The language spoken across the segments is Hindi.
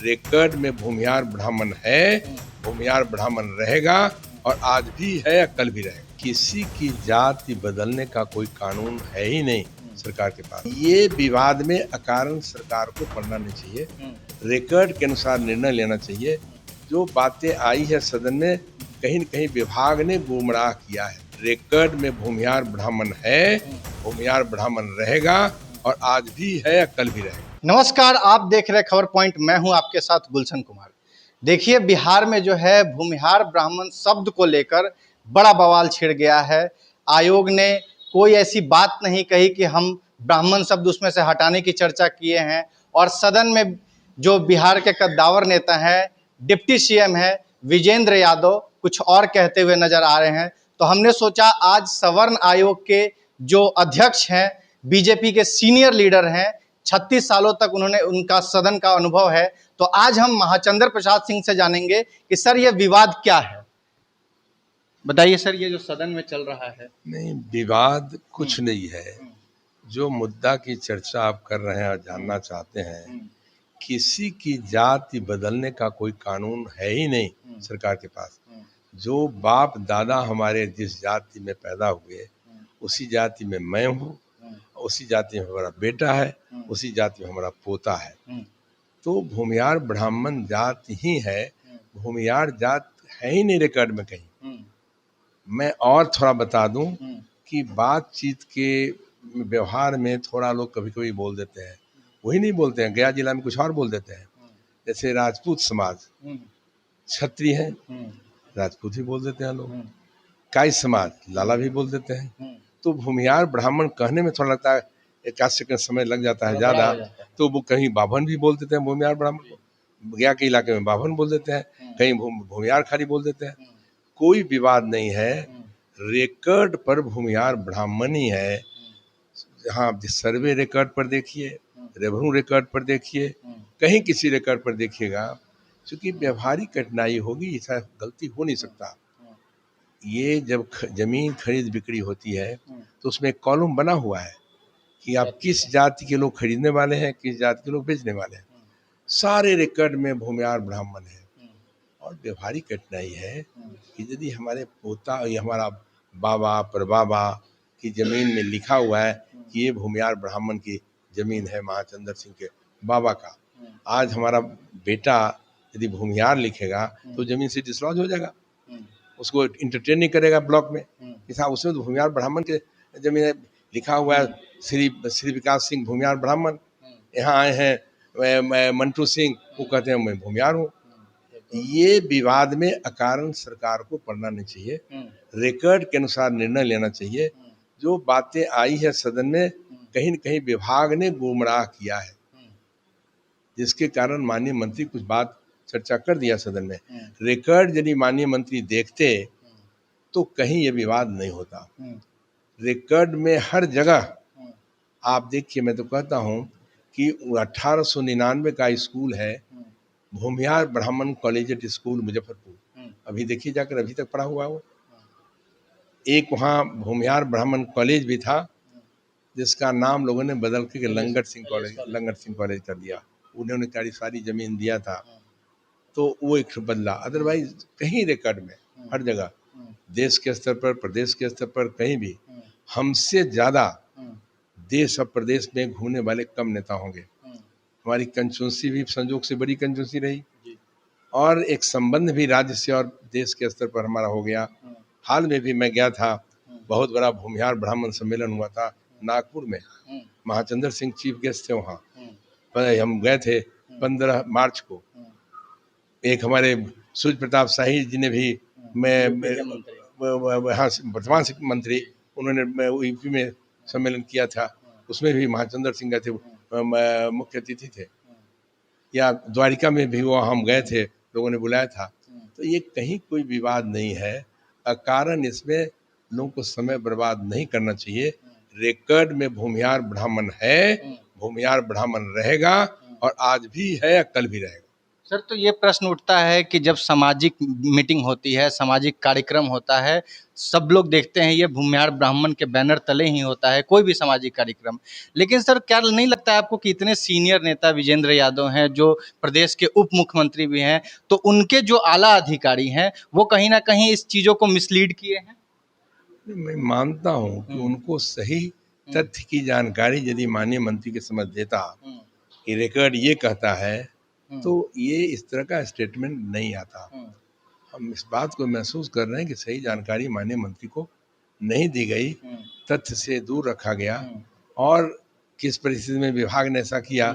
रेकर्ड में भूमिहार ब्राह्मण है, भूमिहार ब्राह्मण रहेगा और आज भी है या कल भी रहेगा। किसी की जाति बदलने का कोई कानून है ही नहीं सरकार के पास। ये विवाद में अकारण सरकार को पड़ना नहीं चाहिए, रेकर्ड के अनुसार निर्णय लेना चाहिए। जो बातें आई है सदन में, कहीं न कहीं विभाग ने गुमराह किया है। रेकर्ड में भूमिहार ब्राह्मण है, भूमिहार ब्राह्मण रहेगा और आज भी है या कल भी रहेगा। नमस्कार, आप देख रहे खबर पॉइंट। मैं हूं आपके साथ गुलशन कुमार। देखिए, बिहार में जो है भूमिहार ब्राह्मण शब्द को लेकर बड़ा बवाल छिड़ गया है। आयोग ने कोई ऐसी बात नहीं कही कि हम ब्राह्मण शब्द उसमें से हटाने की चर्चा किए हैं। और सदन में जो बिहार के कद्दावर नेता हैं, डिप्टी सीएम है विजेंद्र यादव, कुछ और कहते हुए नजर आ रहे हैं। तो हमने सोचा आज सवर्ण आयोग के जो अध्यक्ष हैं, बीजेपी के सीनियर लीडर हैं, 36 सालों तक उन्होंने उनका सदन का अनुभव है, तो आज हम महाचंद्र प्रसाद सिंह से जानेंगे कि सर ये विवाद क्या है। बताइए सर, ये जो सदन में चल रहा है। नहीं, विवाद कुछ नहीं है। जो मुद्दा की चर्चा आप कर रहे हैं और जानना चाहते हैं, किसी की जाति बदलने का कोई कानून है ही नहीं सरकार के पास। जो बाप दादा हमारे जिस जाति में पैदा हुए, उसी जाति में मैं हूँ, उसी जाति में हमारा बेटा है, उसी जाति में हमारा पोता है। तो भूमिहार ब्राह्मण जात ही है, भूमिहार जात है ही नहीं रिकॉर्ड में कहीं। मैं और थोड़ा बता दूं कि बातचीत के व्यवहार में थोड़ा लोग कभी कभी बोल देते हैं, वही नहीं बोलते हैं। गया जिला में कुछ और बोल देते हैं। जैसे राजपूत समाज क्षत्रिय है, राजपूत ही बोल देते हैं लोग। काई समाज लाला भी बोल देते हैं। तो भूमिहार ब्राह्मण कहने में थोड़ा लगता है, एक आध सेकंड समय लग जाता है ज़्यादा। तो वो कहीं बाभन भी बोल देते हैं भूमिहार ब्राह्मण को, गया के इलाके में बाभन बोल देते हैं, कहीं भूमिहार खाली बोल देते हैं। कोई विवाद नहीं है, रिकॉर्ड पर भूमिहार ब्राह्मण ही है। हाँ, सर्वे रिकॉर्ड पर देखिए, रेवेन्यू रिकॉर्ड पर देखिए, कहीं किसी रिकॉर्ड पर देखिएगा, क्योंकि व्यवहारिक कठिनाई होगी, ऐसा गलती हो नहीं सकता। ये जब जमीन खरीद बिक्री होती है तो उसमें एक कॉलम बना हुआ है कि आप किस जाति के लोग खरीदने वाले हैं, किस जाति के लोग बेचने वाले हैं। सारे रिकॉर्ड में भूमिहार ब्राह्मण है। और व्यवहारिक कठिनाई है कि यदि हमारे पोता या हमारा बाबा परबाबा की जमीन में लिखा हुआ है कि ये भूमिहार ब्राह्मण की जमीन है, महाचंद्र सिंह के बाबा का, आज हमारा बेटा यदि भूमिहार लिखेगा तो जमीन से डिसलॉज हो जाएगा, उसको इंटरटेन नहीं करेगा ब्लॉक में कि साहब उसमें तो भूमिहार ब्राह्मण के जमीन लिखा हुआ है, श्री विकास सिंह भूमिहार ब्राह्मण। यहाँ आए हैं मंटू सिंह, वो कहते हैं मैं भूमिहार हूँ। ये विवाद में अकारण सरकार को पड़ना नहीं चाहिए, रिकॉर्ड के अनुसार निर्णय लेना चाहिए। जो बातें आई है सदन में, कहीं न कहीं विभाग ने गुमराह किया है, जिसके कारण माननीय मंत्री कुछ बात चर्चा कर दिया सदन में। रिकॉर्ड यदि माननीय मंत्री देखते तो कहीं ये विवाद नहीं होता। रिकॉर्ड में हर जगह आप देखिए, मैं तो कहता हूँ कि 1899 का स्कूल है, भूमिहार ब्राह्मण कॉलेजिएट स्कूल मुजफ्फरपुर। अभी देखिए जाकर, अभी तक पढ़ा हुआ है वो। एक वहाँ भूमिहार ब्राह्मण कॉलेज भी था, जिसका नाम लोगों ने बदल के लंगर सिंह कॉलेज कर दिया। उन्होंने सारी जमीन दिया था, तो वो एक बदला। अदरवाइज कहीं रिकॉर्ड में हर जगह, देश के स्तर पर, प्रदेश के स्तर पर, कहीं भी हमसे ज़्यादा देश और प्रदेश में घूमने वाले कम नेता होंगे। हमारी कंस्टिट्यूंसी भी संजोग से बड़ी कंस्टिट्यूंसी रही, और एक संबंध भी राज्य से और देश के स्तर पर हमारा हो गया। हाल में भी मैं गया था, बहुत बड़ा भूमिहार ब्राह्मण सम्मेलन हुआ था नागपुर में, महाचंद्र सिंह चीफ गेस्ट थे वहाँ। हम गए थे 15 मार्च को। एक हमारे सूर्य प्रताप शाही जी ने भी, हाँ वर्तमान मंत्री, उन्होंने यूपी में सम्मेलन किया था, उसमें भी महाचंद्र सिंह गए थे, मुख्य अतिथि थे। या द्वारिका में भी वो हम गए थे, लोगों ने बुलाया था। तो ये कहीं कोई विवाद नहीं है, अकारण इसमें लोगों को समय बर्बाद नहीं करना चाहिए। रिकॉर्ड में भूमिहार ब्राह्मण है, भूमिहार ब्राह्मण रहेगा और आज भी है या कल भी रहेगा। सर, तो ये प्रश्न उठता है कि जब सामाजिक मीटिंग होती है, सामाजिक कार्यक्रम होता है, सब लोग देखते हैं ये भूमिहार ब्राह्मण के बैनर तले ही होता है कोई भी सामाजिक कार्यक्रम। लेकिन सर, क्या नहीं लगता है आपको कि इतने सीनियर नेता विजेंद्र यादव हैं, जो प्रदेश के उप मुख्यमंत्री भी हैं, तो उनके जो आला अधिकारी हैं, वो कहीं न कहीं इस चीज़ों को मिसलीड किए हैं? मैं मानता हूँ कि उनको सही तथ्य की जानकारी यदि माननीय मंत्री के समझ देता कि रिकॉर्ड ये कहता है, तो ये इस तरह का स्टेटमेंट नहीं आता। हम इस बात को महसूस कर रहे हैं कि सही जानकारी माननीय मंत्री को नहीं दी गई, तथ्य से दूर रखा गया। और किस परिस्थिति में विभाग ने ऐसा किया,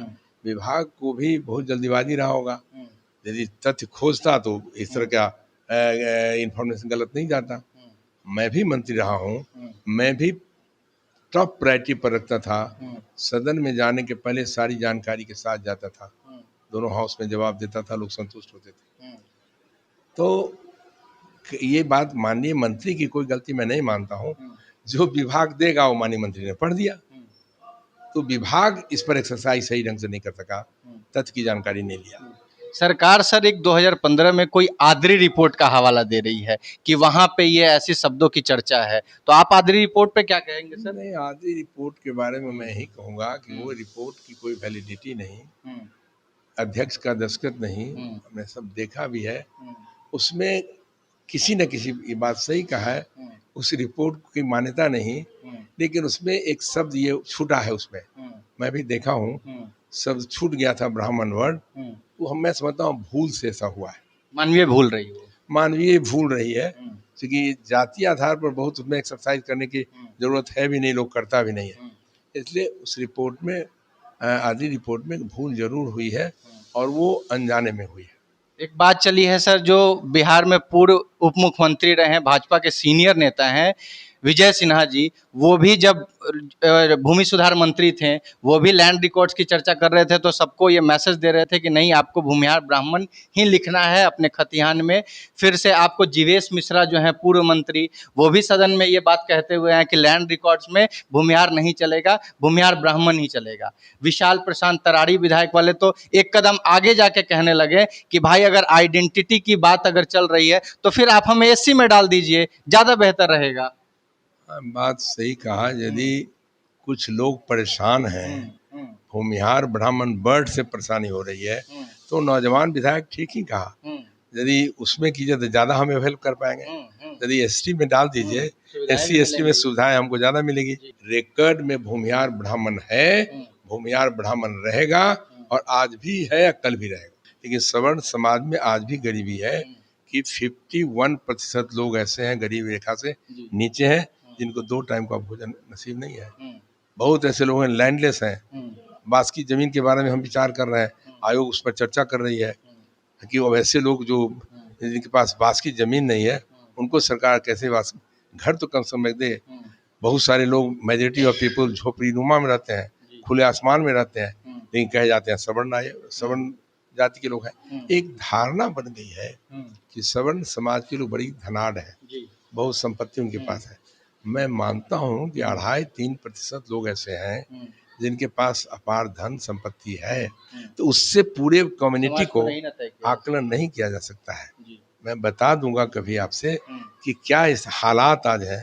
विभाग को भी बहुत जल्दीबाजी रहा होगा। यदि तथ्य खोजता तो इस तरह का इंफॉर्मेशन गलत नहीं जाता। मैं भी मंत्री रहा हूँ, मैं भी टॉप प्रायोरिटी पर रखता था। सदन में जाने के पहले सारी जानकारी के साथ जाता था, दोनों हाउस में जवाब देता था, लोग संतुष्ट होते थे। तो ये बात माननीय मंत्री की कोई गलती मैं नहीं मानता हूँ। जो विभाग देगा वो माननीय मंत्री ने पढ़ दिया, तो विभाग इस पर एक्सरसाइज सही ढंग से नहीं कर सका, तथ्य की जानकारी नहीं लिया। सरकार सर एक 2015 में कोई आदरी रिपोर्ट का हवाला दे रही है कि वहां पे ये ऐसे शब्दों की चर्चा है, तो आप आदरी रिपोर्ट पे क्या कहेंगे सर? नहीं, आदि रिपोर्ट के बारे में मैं यही कहूँगा कि वो रिपोर्ट की कोई वैलिडिटी नहीं, अध्यक्ष का दस्तखत नहीं, हमने सब देखा भी है। उसमें किसी न किसी, ये बात सही कहा है, उस रिपोर्ट की मान्यता नहीं, लेकिन उसमें एक शब्द ये छूटा है उसमें, मैं भी देखा हूँ, शब्द छूट गया था ब्राह्मण वर्ड। वो मैं समझता हूँ भूल से ऐसा हुआ है, मानवीय भूल रही हो। मानवीय भूल रही है, क्योंकि जातीय आधार पर बहुत उसमें एक्सरसाइज करने की जरूरत है भी नहीं, लोग करता भी नहीं है। इसलिए उस रिपोर्ट में, आदि रिपोर्ट में भूल जरूर हुई है, और वो अनजाने में हुई है। एक बात चली है सर, जो बिहार में पूर्व उप मुख्यमंत्री रहे हैं, भाजपा के सीनियर नेता हैं विजय सिन्हा जी, वो भी जब भूमि सुधार मंत्री थे, वो भी लैंड रिकॉर्ड्स की चर्चा कर रहे थे, तो सबको ये मैसेज दे रहे थे कि नहीं, आपको भूमिहार ब्राह्मण ही लिखना है अपने खतिहान में। फिर से आपको जीवेश मिश्रा जो है पूर्व मंत्री, वो भी सदन में ये बात कहते हुए हैं कि लैंड रिकॉर्ड्स में भूमिहार नहीं चलेगा, भूमिहार ब्राह्मण ही चलेगा। विशाल प्रशांत तराड़ी विधायक वाले तो एक कदम आगे जाके कहने लगे कि भाई, अगर आइडेंटिटी की बात अगर चल रही है तो फिर आप हमें एससी में डाल दीजिए, ज़्यादा बेहतर रहेगा। बात सही कहा, यदि कुछ लोग परेशान हैं, भूमिहार ब्राह्मण वर्ड से परेशानी हो रही है, तो नौजवान विधायक ठीक ही कहा, यदि उसमें कीजिए तो ज़्यादा हम हेल्प कर पाएंगे। यदि एसटी में डाल दीजिए, एससी एसटी में सुविधाएं हमको ज़्यादा मिलेगी। रिकॉर्ड में भूमिहार ब्राह्मण है, भूमिहार ब्राह्मण रहेगा, और आज भी है, कल भी रहेगा। लेकिन सवर्ण समाज में आज भी गरीबी है कि 51% लोग ऐसे हैं गरीबी रेखा से नीचे हैं, जिनको 2 टाइम का भोजन नसीब नहीं है। बहुत ऐसे लोग हैं लैंडलेस हैं। बास की जमीन के बारे में हम विचार कर रहे हैं, आयोग उस पर चर्चा कर रही है कि अब ऐसे लोग जो जिनके पास बास की जमीन नहीं है, उनको सरकार कैसे बास, घर तो कम से कम दे। बहुत सारे लोग, मेजोरिटी ऑफ पीपल झोपड़ी नुमा में रहते हैं, खुले आसमान में रहते हैं, लेकिन कहे जाते हैं सवर्ण जाति के लोग हैं। एक धारणा बन गई है कि सवर्ण समाज के लोग बड़ी धनाढ़ है, बहुत संपत्ति उनके पास है। मैं मानता हूँ कि 2.5-3% लोग ऐसे हैं जिनके पास अपार धन संपत्ति है, तो उससे पूरे कम्युनिटी को आकलन नहीं किया जा सकता है। मैं बता दूंगा कभी आपसे कि क्या इस हालात आज है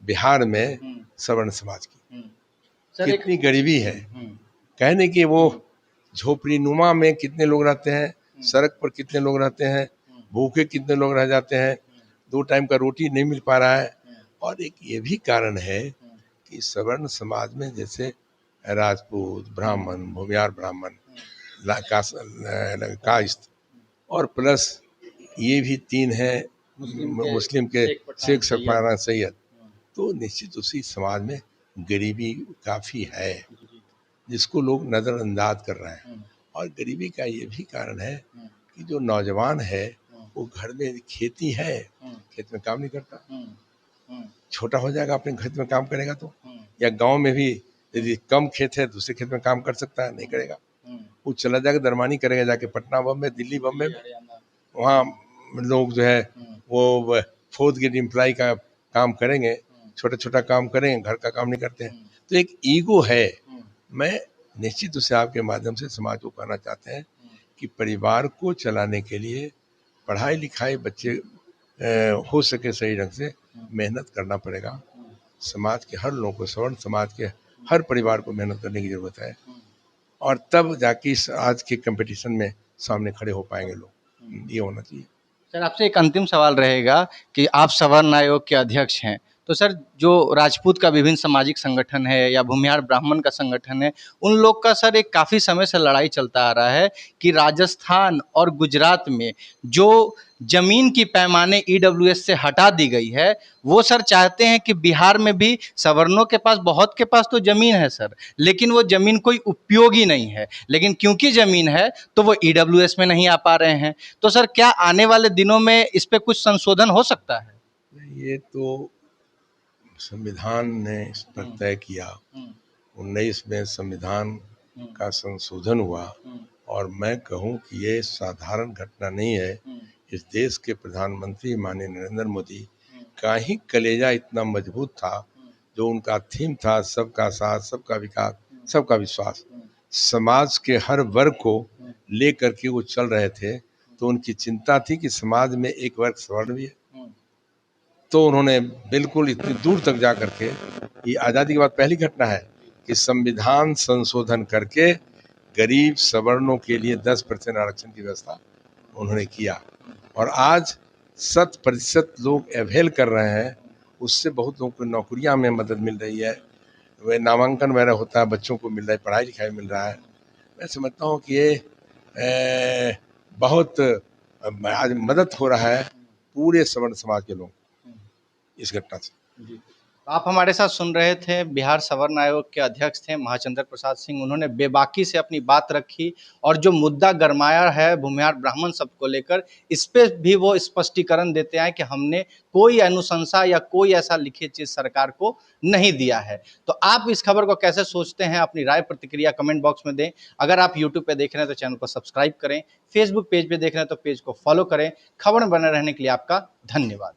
बिहार में सवर्ण समाज की, कितनी गरीबी है। कहने की वो झोपड़ी नुमा में कितने लोग रहते हैं, सड़क पर कितने लोग रहते हैं, भूखे कितने लोग रह जाते हैं, 2 टाइम का रोटी नहीं मिल पा रहा है। और एक ये भी कारण है कि सवर्ण समाज में जैसे राजपूत, ब्राह्मण, भूमिहार ब्राह्मण, कायस्थ, और प्लस ये भी 3 हैं मुस्लिम के, शेख सफारा सैयद, तो निश्चित उसी समाज में गरीबी काफ़ी है, जिसको लोग नज़रअंदाज कर रहे हैं। और गरीबी का ये भी कारण है कि जो नौजवान है वो घर में खेती है, खेत में काम नहीं करता, छोटा हो जाएगा अपने खेत में काम करेगा तो, या गांव में भी यदि कम खेत है दूसरे खेत में काम कर सकता है, नहीं करेगा, वो चला जाएगा दरमानी करेगा जाके पटना बम्बे, दिल्ली बम्बे में। वहाँ लोग जो है वो 4th ग्रेड एम्प्लॉय का काम करेंगे, छोटा छोटा काम करेंगे, घर का काम नहीं करते हैं। तो एक ईगो है। मैं निश्चित रूप से आपके माध्यम से समाज को कहना चाहते हैं कि परिवार को चलाने के लिए पढ़ाई लिखाई बच्चे हो सके सही ढंग से मेहनत करना पड़ेगा। समाज के हर लोगों को, सवर्ण समाज के हर परिवार को मेहनत करने की ज़रूरत है, और तब जाके इस आज के कंपटीशन में सामने खड़े हो पाएंगे लोग। ये होना चाहिए। सर, आपसे एक अंतिम सवाल रहेगा कि आप सवर्ण आयोग के अध्यक्ष हैं, तो सर जो राजपूत का विभिन्न सामाजिक संगठन है या भूमिहार ब्राह्मण का संगठन है, उन लोग का सर एक काफ़ी समय से लड़ाई चलता आ रहा है कि राजस्थान और गुजरात में जो जमीन की पैमाने ईडब्ल्यूएस से हटा दी गई है, वो सर चाहते हैं कि बिहार में भी सवर्णों के पास, बहुत के पास तो जमीन है सर, लेकिन वो जमीन कोई उपयोगी नहीं है, लेकिन क्योंकि जमीन है तो वो ईडब्ल्यूएस में नहीं आ पा रहे हैं। तो सर क्या आने वाले दिनों में इस पे कुछ संशोधन हो सकता है? ये तो संविधान ने इस पर तय किया, 19 में संविधान का संशोधन हुआ, और मैं कहूँ कि ये साधारण घटना नहीं है। इस देश के प्रधानमंत्री माननीय नरेंद्र मोदी का ही कलेजा इतना मजबूत था, जो उनका थीम था सबका साथ, सबका विकास, सबका विश्वास। समाज के हर वर्ग को लेकर के वो चल रहे थे, तो उनकी चिंता थी कि समाज में एक वर्ग सवर्ण भी है। तो उन्होंने बिल्कुल इतनी दूर तक जा करके, ये आज़ादी के बाद पहली घटना है कि संविधान संशोधन करके गरीब सवर्णों के लिए 10% आरक्षण की व्यवस्था उन्होंने किया, और आज 100% लोग अवेल कर रहे हैं। उससे बहुत लोगों को नौकरियां में मदद मिल रही है, वह नामांकन वगैरह होता है, बच्चों को मिल रहा है, पढ़ाई लिखाई मिल रहा है। मैं समझता हूँ कि ये बहुत आज मदद हो रहा है पूरे सवर्ण समाज के लोग इस घटना से। आप हमारे साथ सुन रहे थे बिहार सवर्ण आयोग के अध्यक्ष थे महाचंद्र प्रसाद सिंह। उन्होंने बेबाकी से अपनी बात रखी, और जो मुद्दा गरमाया है भूमिहार ब्राह्मण सब को लेकर, इस पे भी वो स्पष्टीकरण देते हैं कि हमने कोई अनुशंसा या कोई ऐसा लिखित चीज सरकार को नहीं दिया है। तो आप इस खबर को कैसे सोचते हैं, अपनी राय प्रतिक्रिया कमेंट बॉक्स में दें। अगर आप यूट्यूब पे देख रहे हैं तो चैनल को सब्सक्राइब करें, फेसबुक पेज पे देख रहे हैं तो पेज को फॉलो करें। खबर में बने रहने के लिए आपका धन्यवाद।